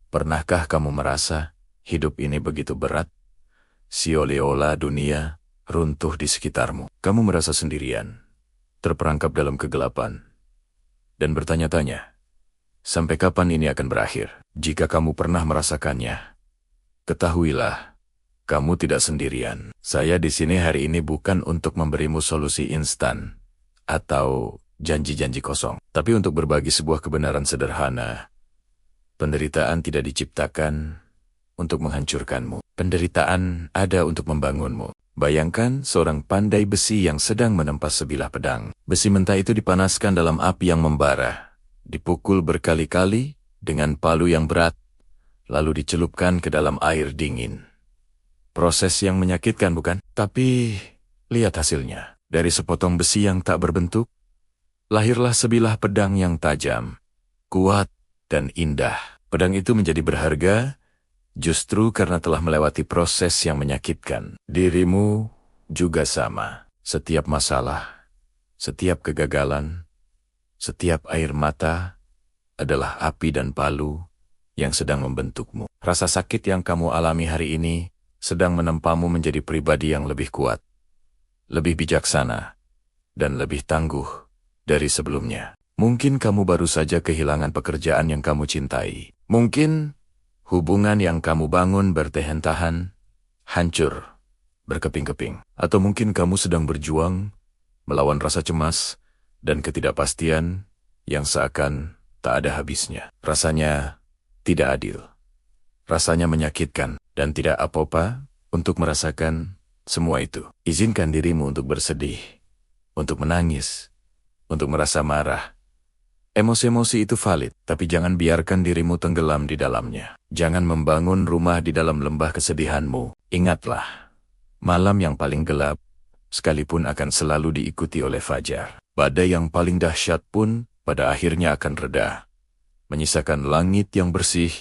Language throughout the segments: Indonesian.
Pernahkah kamu merasa hidup ini begitu berat? Seolah-olah dunia runtuh di sekitarmu. Kamu merasa sendirian, terperangkap dalam kegelapan, dan bertanya-tanya, sampai kapan ini akan berakhir? Jika kamu pernah merasakannya, ketahuilah, kamu tidak sendirian. Saya di sini hari ini bukan untuk memberimu solusi instan atau janji-janji kosong, tapi untuk berbagi sebuah kebenaran sederhana. Penderitaan tidak diciptakan untuk menghancurkanmu. Penderitaan ada untuk membangunmu. Bayangkan seorang pandai besi yang sedang menempa sebilah pedang. Besi mentah itu dipanaskan dalam api yang membara, dipukul berkali-kali dengan palu yang berat, lalu dicelupkan ke dalam air dingin. Proses yang menyakitkan, bukan? Tapi lihat hasilnya. Dari sepotong besi yang tak berbentuk, lahirlah sebilah pedang yang tajam, kuat, dan indah. Pedang itu menjadi berharga justru karena telah melewati proses yang menyakitkan. Dirimu juga sama. Setiap masalah, setiap kegagalan, setiap air mata adalah api dan palu yang sedang membentukmu. Rasa sakit yang kamu alami hari ini sedang menempamu menjadi pribadi yang lebih kuat, lebih bijaksana, dan lebih tangguh dari sebelumnya. Mungkin kamu baru saja kehilangan pekerjaan yang kamu cintai. Mungkin hubungan yang kamu bangun bertahan-tahan hancur, berkeping-keping. Atau mungkin kamu sedang berjuang melawan rasa cemas dan ketidakpastian yang seakan tak ada habisnya. Rasanya tidak adil. Rasanya menyakitkan dan tidak apa-apa untuk merasakan semua itu. Izinkan dirimu untuk bersedih, untuk menangis, untuk merasa marah. Emosi-emosi itu valid, tapi jangan biarkan dirimu tenggelam di dalamnya. Jangan membangun rumah di dalam lembah kesedihanmu. Ingatlah, malam yang paling gelap sekalipun akan selalu diikuti oleh fajar. Badai yang paling dahsyat pun pada akhirnya akan reda, menyisakan langit yang bersih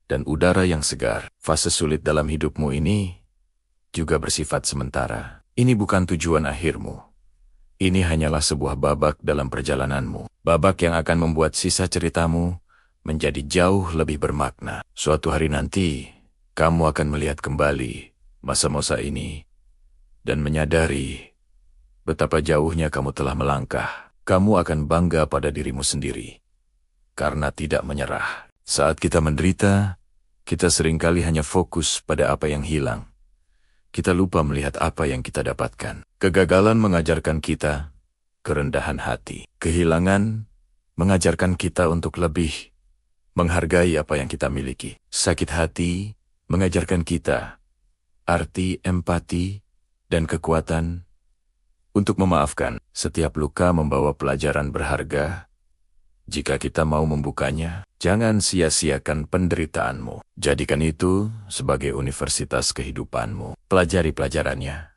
dan udara yang segar. Fase sulit dalam hidupmu ini juga bersifat sementara. Ini bukan tujuan akhirmu. Ini hanyalah sebuah babak dalam perjalananmu. Babak yang akan membuat sisa ceritamu menjadi jauh lebih bermakna. Suatu hari nanti, kamu akan melihat kembali masa-masa ini dan menyadari betapa jauhnya kamu telah melangkah. Kamu akan bangga pada dirimu sendiri karena tidak menyerah. Saat kita menderita, kita seringkali hanya fokus pada apa yang hilang. Kita lupa melihat apa yang kita dapatkan. Kegagalan mengajarkan kita kerendahan hati. Kehilangan mengajarkan kita untuk lebih menghargai apa yang kita miliki. Sakit hati mengajarkan kita arti empati dan kekuatan untuk memaafkan. Setiap luka membawa pelajaran berharga. Jika kita mau membukanya, jangan sia-siakan penderitaanmu. Jadikan itu sebagai universitas kehidupanmu. Pelajari pelajarannya,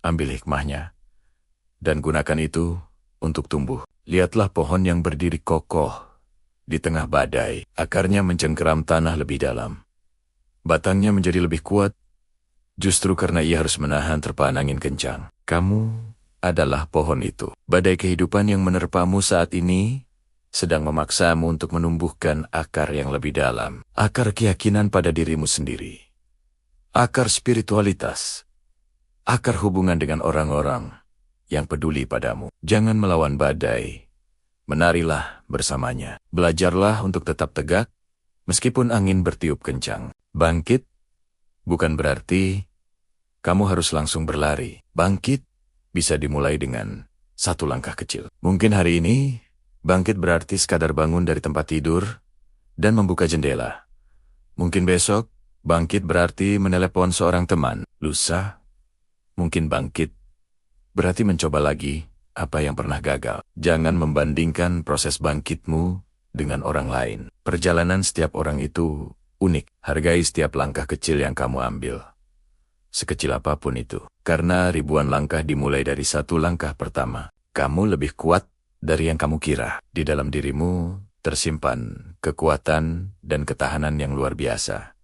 ambil hikmahnya, dan gunakan itu untuk tumbuh. Lihatlah pohon yang berdiri kokoh di tengah badai. Akarnya mencengkeram tanah lebih dalam. Batangnya menjadi lebih kuat, justru karena ia harus menahan terpaan angin kencang. Kamu adalah pohon itu. Badai kehidupan yang menerpamu saat ini sedang memaksamu untuk menumbuhkan akar yang lebih dalam. Akar keyakinan pada dirimu sendiri. Akar spiritualitas. Akar hubungan dengan orang-orang yang peduli padamu. Jangan melawan badai. Menarilah bersamanya. Belajarlah untuk tetap tegak, meskipun angin bertiup kencang. Bangkit bukan berarti kamu harus langsung berlari. Bangkit bisa dimulai dengan satu langkah kecil. Mungkin hari ini bangkit berarti sekadar bangun dari tempat tidur dan membuka jendela. Mungkin besok, bangkit berarti menelepon seorang teman. Lusa, mungkin bangkit berarti mencoba lagi apa yang pernah gagal. Jangan membandingkan proses bangkitmu dengan orang lain. Perjalanan setiap orang itu unik. Hargai setiap langkah kecil yang kamu ambil, sekecil apapun itu. Karena ribuan langkah dimulai dari satu langkah pertama. Kamu lebih kuat dari yang kamu kira. Di dalam dirimu tersimpan kekuatan dan ketahanan yang luar biasa,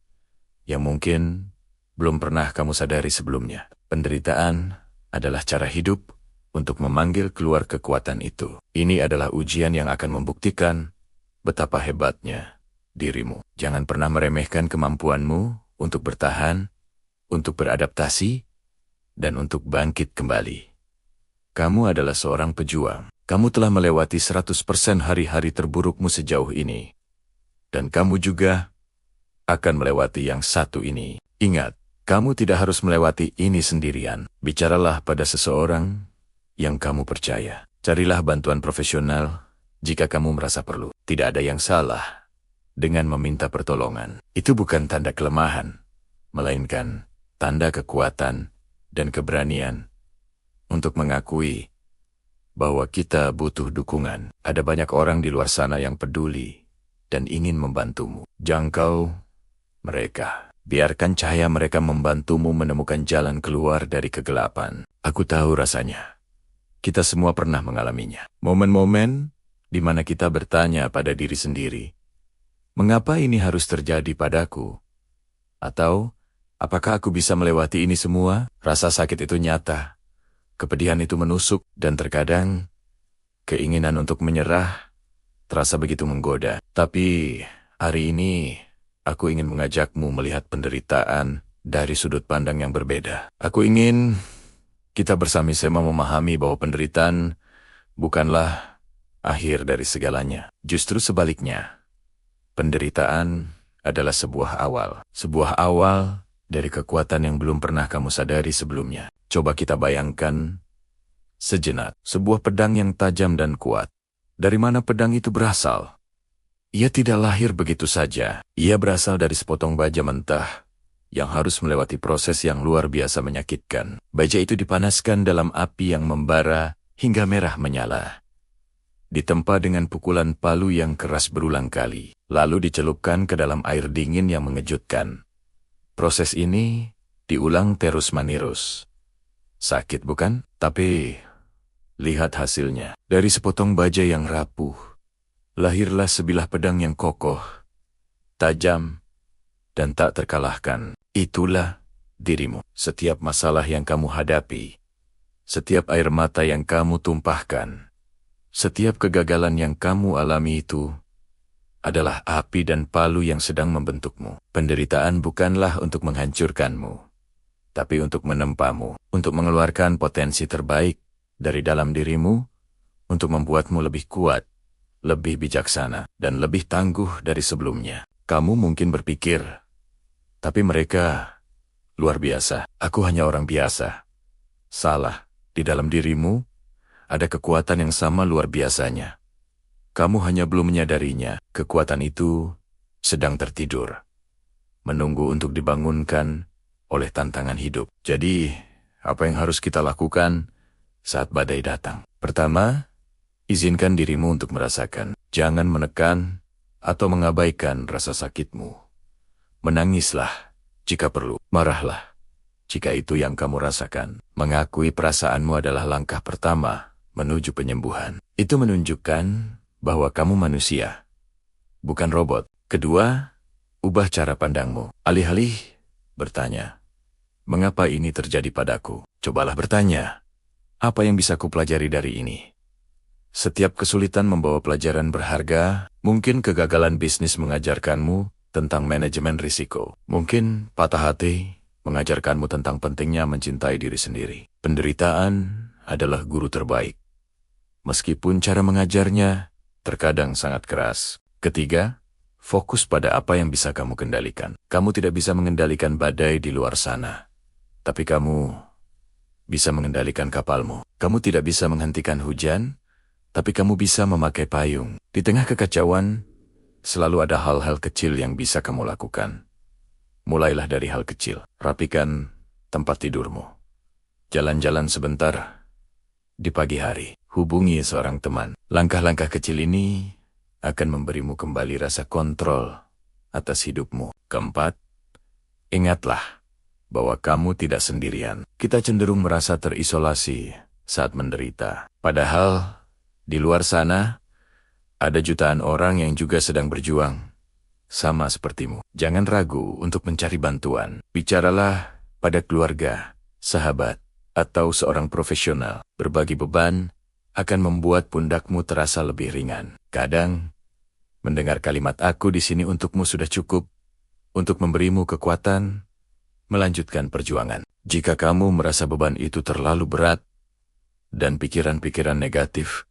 yang mungkin belum pernah kamu sadari sebelumnya. Penderitaan adalah cara hidup untuk memanggil keluar kekuatan itu. Ini adalah ujian yang akan membuktikan betapa hebatnya dirimu. Jangan pernah meremehkan kemampuanmu untuk bertahan, untuk beradaptasi, dan untuk bangkit kembali. Kamu adalah seorang pejuang. Kamu telah melewati 100% hari-hari terburukmu sejauh ini. Dan kamu juga akan melewati yang satu ini. Ingat, kamu tidak harus melewati ini sendirian. Bicaralah pada seseorang yang kamu percaya. Carilah bantuan profesional jika kamu merasa perlu. Tidak ada yang salah dengan meminta pertolongan. Itu bukan tanda kelemahan, melainkan tanda kekuatan dan keberanian untuk mengakui bahwa kita butuh dukungan. Ada banyak orang di luar sana yang peduli dan ingin membantumu. Jangkau mereka. Biarkan cahaya mereka membantumu menemukan jalan keluar dari kegelapan. Aku tahu rasanya. Kita semua pernah mengalaminya. Momen-momen di mana kita bertanya pada diri sendiri, mengapa ini harus terjadi padaku? Atau, apakah aku bisa melewati ini semua? Rasa sakit itu nyata. Kepedihan itu menusuk, dan terkadang keinginan untuk menyerah terasa begitu menggoda. Tapi hari ini aku ingin mengajakmu melihat penderitaan dari sudut pandang yang berbeda. Aku ingin kita bersama-sama memahami bahwa penderitaan bukanlah akhir dari segalanya. Justru sebaliknya, penderitaan adalah sebuah awal. Sebuah awal dari kekuatan yang belum pernah kamu sadari sebelumnya. Coba kita bayangkan sejenak sebuah pedang yang tajam dan kuat. Dari mana pedang itu berasal? Ia tidak lahir begitu saja. Ia berasal dari sepotong baja mentah yang harus melewati proses yang luar biasa menyakitkan. Baja itu dipanaskan dalam api yang membara hingga merah menyala. Ditempa dengan pukulan palu yang keras berulang kali, lalu dicelupkan ke dalam air dingin yang mengejutkan. Proses ini diulang terus-menerus. Sakit bukan? Tapi lihat hasilnya. Dari sepotong baja yang rapuh, lahirlah sebilah pedang yang kokoh, tajam, dan tak terkalahkan. Itulah dirimu. Setiap masalah yang kamu hadapi, setiap air mata yang kamu tumpahkan, setiap kegagalan yang kamu alami itu adalah api dan palu yang sedang membentukmu. Penderitaan bukanlah untuk menghancurkanmu, tapi untuk menempamu, untuk mengeluarkan potensi terbaik dari dalam dirimu, untuk membuatmu lebih kuat, lebih bijaksana, dan lebih tangguh dari sebelumnya. Kamu mungkin berpikir, tapi mereka luar biasa. Aku hanya orang biasa. Salah. Di dalam dirimu ada kekuatan yang sama luar biasanya. Kamu hanya belum menyadarinya. Kekuatan itu sedang tertidur, menunggu untuk dibangunkan oleh tantangan hidup. Jadi, apa yang harus kita lakukan saat badai datang? Pertama, izinkan dirimu untuk merasakan. Jangan menekan atau mengabaikan rasa sakitmu. Menangislah jika perlu. Marahlah jika itu yang kamu rasakan. Mengakui perasaanmu adalah langkah pertama menuju penyembuhan. Itu menunjukkan bahwa kamu manusia, bukan robot. Kedua, ubah cara pandangmu. Alih-alih bertanya, mengapa ini terjadi padaku? Cobalah bertanya, apa yang bisa kupelajari dari ini? Setiap kesulitan membawa pelajaran berharga. Mungkin kegagalan bisnis mengajarkanmu tentang manajemen risiko. Mungkin patah hati mengajarkanmu tentang pentingnya mencintai diri sendiri. Penderitaan adalah guru terbaik, meskipun cara mengajarnya terkadang sangat keras. Ketiga, fokus pada apa yang bisa kamu kendalikan. Kamu tidak bisa mengendalikan badai di luar sana, tapi kamu bisa mengendalikan kapalmu. Kamu tidak bisa menghentikan hujan, tapi kamu bisa memakai payung. Di tengah kekacauan, selalu ada hal-hal kecil yang bisa kamu lakukan. Mulailah dari hal kecil. Rapikan tempat tidurmu. Jalan-jalan sebentar di pagi hari. Hubungi seorang teman. Langkah-langkah kecil ini akan memberimu kembali rasa kontrol atas hidupmu. Keempat, ingatlah bahwa kamu tidak sendirian. Kita cenderung merasa terisolasi saat menderita. Padahal di luar sana ada jutaan orang yang juga sedang berjuang sama sepertimu. Jangan ragu untuk mencari bantuan. Bicaralah pada keluarga, sahabat, atau seorang profesional. Berbagi beban akan membuat pundakmu terasa lebih ringan. Kadang, Mendengar kalimat aku di sini untukmu sudah cukup untuk memberimu kekuatan melanjutkan perjuangan. Jika kamu merasa beban itu terlalu berat dan pikiran-pikiran negatif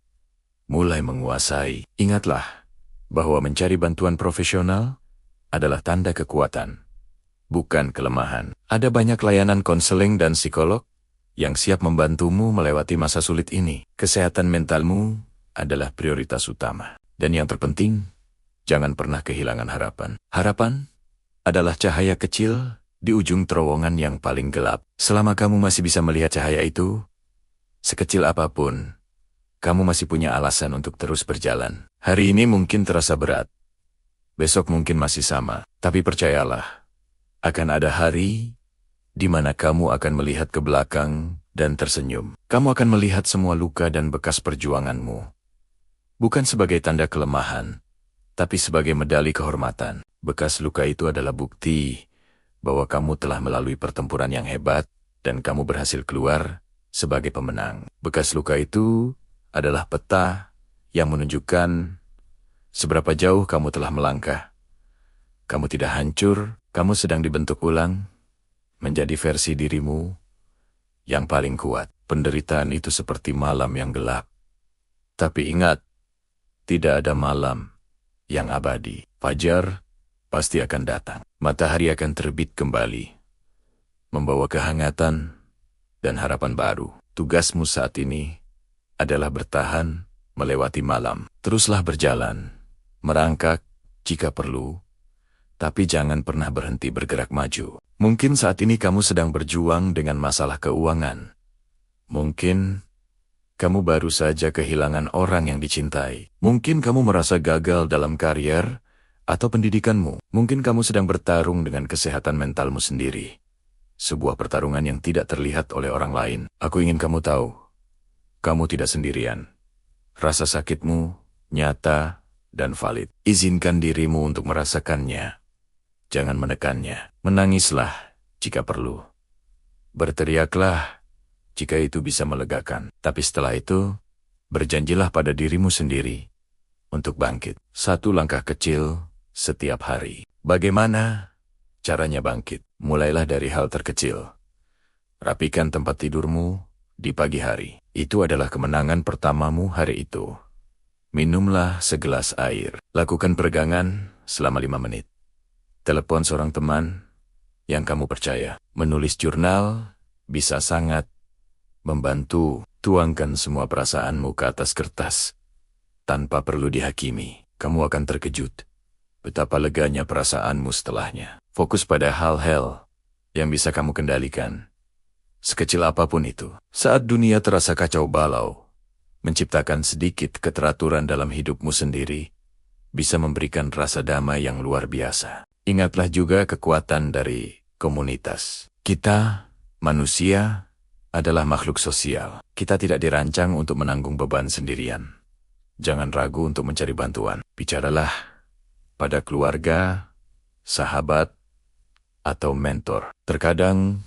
mulai menguasai, ingatlah bahwa mencari bantuan profesional adalah tanda kekuatan, bukan kelemahan. Ada banyak layanan konseling dan psikolog yang siap membantumu melewati masa sulit ini. Kesehatan mentalmu adalah prioritas utama. Dan yang terpenting, jangan pernah kehilangan harapan. Harapan adalah cahaya kecil di ujung terowongan yang paling gelap. Selama kamu masih bisa melihat cahaya itu, sekecil apapun, kamu masih punya alasan untuk terus berjalan. Hari ini mungkin terasa berat, besok mungkin masih sama, tapi percayalah, akan ada hari di mana kamu akan melihat ke belakang dan tersenyum. Kamu akan melihat semua luka dan bekas perjuanganmu, bukan sebagai tanda kelemahan, tapi sebagai medali kehormatan. Bekas luka itu adalah bukti bahwa kamu telah melalui pertempuran yang hebat dan kamu berhasil keluar sebagai pemenang. Bekas luka itu adalah peta yang menunjukkan seberapa jauh kamu telah melangkah. Kamu tidak hancur, kamu sedang dibentuk ulang menjadi versi dirimu yang paling kuat. Penderitaan itu seperti malam yang gelap. Tapi ingat, tidak ada malam yang abadi. Fajar pasti akan datang. Matahari akan terbit kembali, membawa kehangatan dan harapan baru. Tugasmu saat ini adalah bertahan melewati malam. Teruslah berjalan, merangkak jika perlu, tapi jangan pernah berhenti bergerak maju. Mungkin saat ini kamu sedang berjuang dengan masalah keuangan. Mungkin kamu baru saja kehilangan orang yang dicintai. Mungkin kamu merasa gagal dalam karier atau pendidikanmu. Mungkin kamu sedang bertarung dengan kesehatan mentalmu sendiri. Sebuah pertarungan yang tidak terlihat oleh orang lain. Aku ingin kamu tahu, kamu tidak sendirian. Rasa sakitmu nyata dan valid. Izinkan dirimu untuk merasakannya. Jangan menekannya. Menangislah jika perlu. Berteriaklah jika itu bisa melegakan. Tapi setelah itu, berjanjilah pada dirimu sendiri untuk bangkit. Satu langkah kecil setiap hari. Bagaimana caranya bangkit? Mulailah dari hal terkecil. Rapikan tempat tidurmu di pagi hari. Itu adalah kemenangan pertamamu hari itu. Minumlah segelas air. Lakukan peregangan selama 5 menit. Telepon seorang teman yang kamu percaya. Menulis jurnal bisa sangat membantu. Tuangkan semua perasaanmu ke atas kertas tanpa perlu dihakimi. Kamu akan terkejut betapa leganya perasaanmu setelahnya. Fokus pada hal-hal yang bisa kamu kendalikan, sekecil apapun itu. Saat dunia terasa kacau balau, menciptakan sedikit keteraturan dalam hidupmu sendiri bisa memberikan rasa damai yang luar biasa. Ingatlah juga kekuatan dari komunitas. Kita, manusia, adalah makhluk sosial. Kita tidak dirancang untuk menanggung beban sendirian. Jangan ragu untuk mencari bantuan. Bicaralah pada keluarga, sahabat, atau mentor. Terkadang,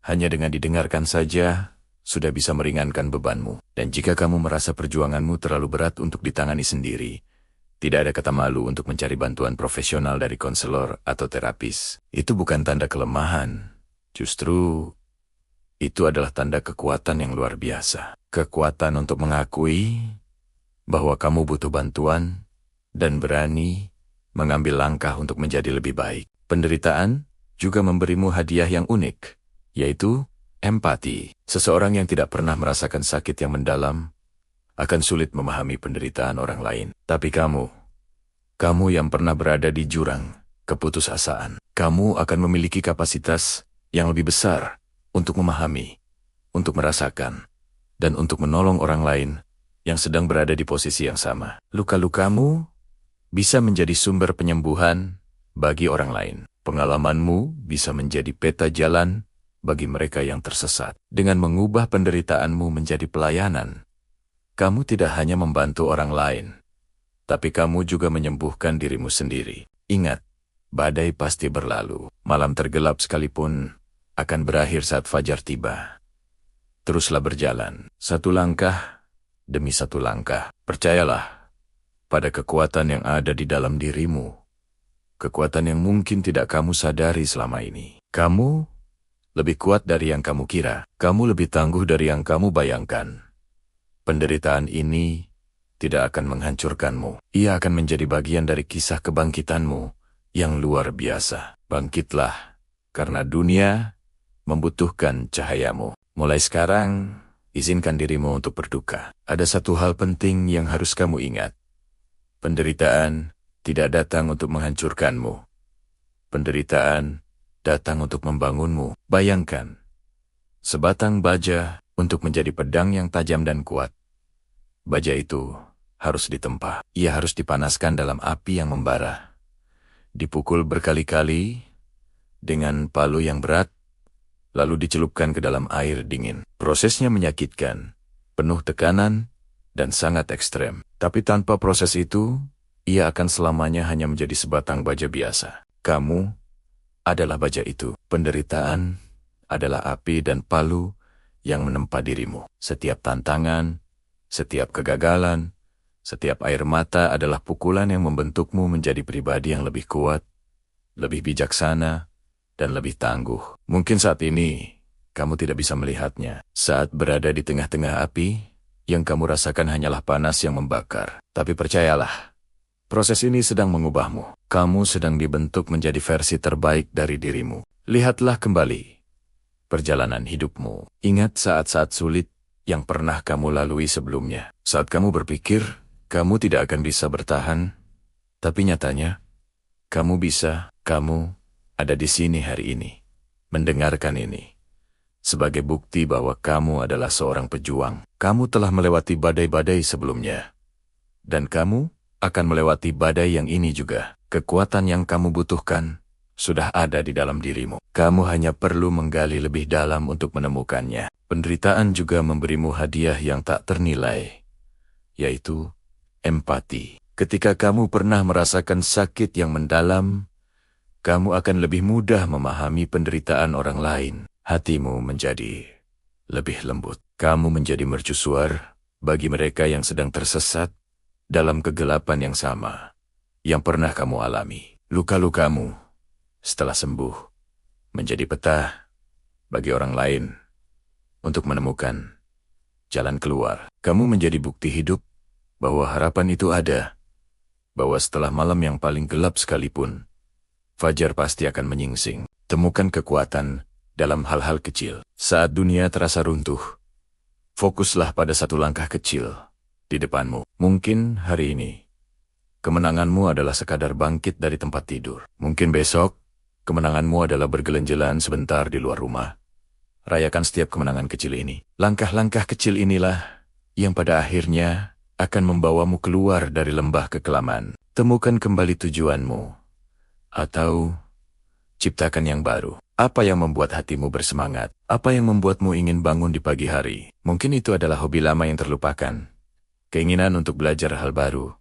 hanya dengan didengarkan saja, sudah bisa meringankan bebanmu. Dan jika kamu merasa perjuanganmu terlalu berat untuk ditangani sendiri, tidak ada kata malu untuk mencari bantuan profesional dari konselor atau terapis. Itu bukan tanda kelemahan. Justru, itu adalah tanda kekuatan yang luar biasa. Kekuatan untuk mengakui bahwa kamu butuh bantuan dan berani mengambil langkah untuk menjadi lebih baik. Penderitaan juga memberimu hadiah yang unik, yaitu empati. Seseorang yang tidak pernah merasakan sakit yang mendalam akan sulit memahami penderitaan orang lain. Tapi kamu yang pernah berada di jurang keputusasaan, kamu akan memiliki kapasitas yang lebih besar untuk memahami, untuk merasakan, dan untuk menolong orang lain yang sedang berada di posisi yang sama. Luka-lukamu bisa menjadi sumber penyembuhan bagi orang lain. Pengalamanmu bisa menjadi peta jalan bagi mereka yang tersesat. Dengan mengubah penderitaanmu menjadi pelayanan, kamu tidak hanya membantu orang lain, tapi kamu juga menyembuhkan dirimu sendiri. Ingat, badai pasti berlalu. Malam tergelap sekalipun akan berakhir saat fajar tiba. Teruslah berjalan, satu langkah demi satu langkah. Percayalah, pada kekuatan yang ada di dalam dirimu. Kekuatan yang mungkin tidak kamu sadari selama ini. Kamu lebih kuat dari yang kamu kira. Kamu lebih tangguh dari yang kamu bayangkan. Penderitaan ini tidak akan menghancurkanmu. Ia akan menjadi bagian dari kisah kebangkitanmu yang luar biasa. Bangkitlah, karena dunia membutuhkan cahayamu. Mulai sekarang, izinkan dirimu untuk berduka. Ada satu hal penting yang harus kamu ingat. Penderitaan tidak datang untuk menghancurkanmu. Penderitaan datang untuk membangunmu. Bayangkan, sebatang baja untuk menjadi pedang yang tajam dan kuat. Baja itu harus ditempa. Ia harus dipanaskan dalam api yang membara. Dipukul berkali-kali dengan palu yang berat, lalu dicelupkan ke dalam air dingin. Prosesnya menyakitkan, penuh tekanan, dan sangat ekstrem. Tapi tanpa proses itu, ia akan selamanya hanya menjadi sebatang baja biasa. Kamu adalah baja itu. Penderitaan adalah api dan palu yang menempa dirimu. Setiap tantangan, setiap kegagalan, setiap air mata adalah pukulan yang membentukmu menjadi pribadi yang lebih kuat, lebih bijaksana, dan lebih tangguh. Mungkin saat ini, kamu tidak bisa melihatnya. Saat berada di tengah-tengah api, yang kamu rasakan hanyalah panas yang membakar. Tapi percayalah, proses ini sedang mengubahmu. Kamu sedang dibentuk menjadi versi terbaik dari dirimu. Lihatlah kembali perjalanan hidupmu. Ingat saat-saat sulit yang pernah kamu lalui sebelumnya. Saat kamu berpikir, kamu tidak akan bisa bertahan, tapi nyatanya, kamu bisa. Kamu ada di sini hari ini, mendengarkan ini. Sebagai bukti bahwa kamu adalah seorang pejuang. Kamu telah melewati badai-badai sebelumnya. Dan kamu akan melewati badai yang ini juga. Kekuatan yang kamu butuhkan sudah ada di dalam dirimu. Kamu hanya perlu menggali lebih dalam untuk menemukannya. Penderitaan juga memberimu hadiah yang tak ternilai, yaitu empati. Ketika kamu pernah merasakan sakit yang mendalam, kamu akan lebih mudah memahami penderitaan orang lain. Hatimu menjadi lebih lembut. Kamu menjadi mercusuar bagi mereka yang sedang tersesat dalam kegelapan yang sama yang pernah kamu alami. Luka-lukamu setelah sembuh menjadi peta bagi orang lain untuk menemukan jalan keluar. Kamu menjadi bukti hidup bahwa harapan itu ada, bahwa setelah malam yang paling gelap sekalipun, fajar pasti akan menyingsing. Temukan kekuatan dalam hal-hal kecil. Saat dunia terasa runtuh, fokuslah pada satu langkah kecil di depanmu. Mungkin hari ini, kemenanganmu adalah sekadar bangkit dari tempat tidur. Mungkin besok, kemenanganmu adalah bergelenjelan sebentar di luar rumah. Rayakan setiap kemenangan kecil ini. Langkah-langkah kecil inilah yang pada akhirnya akan membawamu keluar dari lembah kekelaman. Temukan kembali tujuanmu, atau ciptakan yang baru. Apa yang membuat hatimu bersemangat? Apa yang membuatmu ingin bangun di pagi hari? Mungkin itu adalah hobi lama yang terlupakan, keinginan untuk belajar hal baru,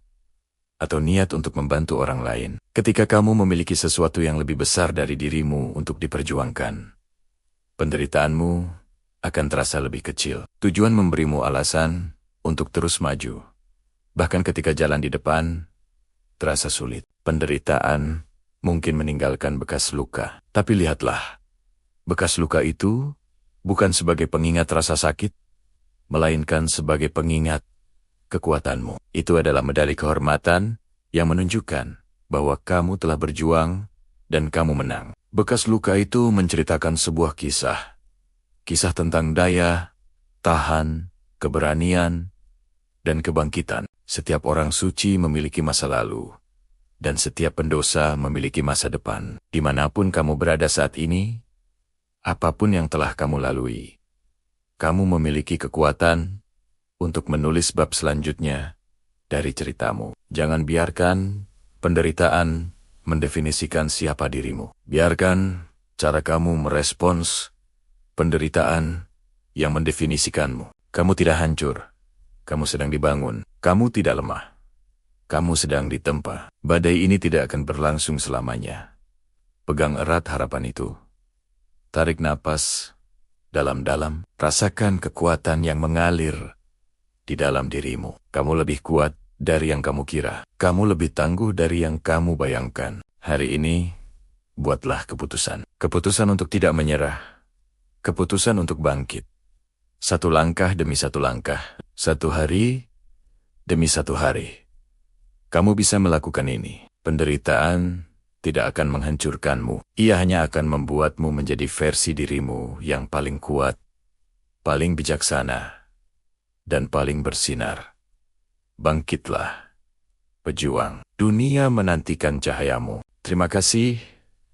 atau niat untuk membantu orang lain. Ketika kamu memiliki sesuatu yang lebih besar dari dirimu untuk diperjuangkan, penderitaanmu akan terasa lebih kecil. Tujuan memberimu alasan untuk terus maju. Bahkan ketika jalan di depan terasa sulit. Penderitaan mungkin meninggalkan bekas luka. Tapi lihatlah, bekas luka itu bukan sebagai pengingat rasa sakit, melainkan sebagai pengingat kekuatanmu. Itu adalah medali kehormatan yang menunjukkan bahwa kamu telah berjuang dan kamu menang. Bekas luka itu menceritakan sebuah kisah. Kisah tentang daya, tahan, keberanian, dan kebangkitan. Setiap orang suci memiliki masa lalu, dan setiap pendosa memiliki masa depan. Dimanapun kamu berada saat ini, apapun yang telah kamu lalui, kamu memiliki kekuatan untuk menulis bab selanjutnya dari ceritamu. Jangan biarkan penderitaan mendefinisikan siapa dirimu. Biarkan cara kamu merespons penderitaan yang mendefinisikanmu. Kamu tidak hancur. Kamu sedang dibangun. Kamu tidak lemah. Kamu sedang ditempa. Badai ini tidak akan berlangsung selamanya. Pegang erat harapan itu. Tarik napas dalam-dalam. Rasakan kekuatan yang mengalir di dalam dirimu. Kamu lebih kuat dari yang kamu kira. Kamu lebih tangguh dari yang kamu bayangkan. Hari ini, buatlah keputusan. Keputusan untuk tidak menyerah. Keputusan untuk bangkit. Satu langkah demi satu langkah. Satu hari demi satu hari. Kamu bisa melakukan ini. Penderitaan tidak akan menghancurkanmu. Ia hanya akan membuatmu menjadi versi dirimu yang paling kuat, paling bijaksana, dan paling bersinar. Bangkitlah, pejuang. Dunia menantikan cahayamu. Terima kasih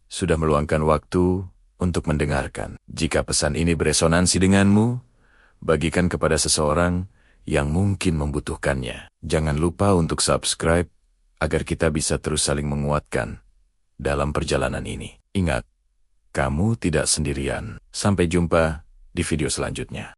sudah meluangkan waktu untuk mendengarkan. Jika pesan ini beresonansi denganmu, bagikan kepada seseorang yang mungkin membutuhkannya. Jangan lupa untuk subscribe agar kita bisa terus saling menguatkan dalam perjalanan ini. Ingat, kamu tidak sendirian. Sampai jumpa di video selanjutnya.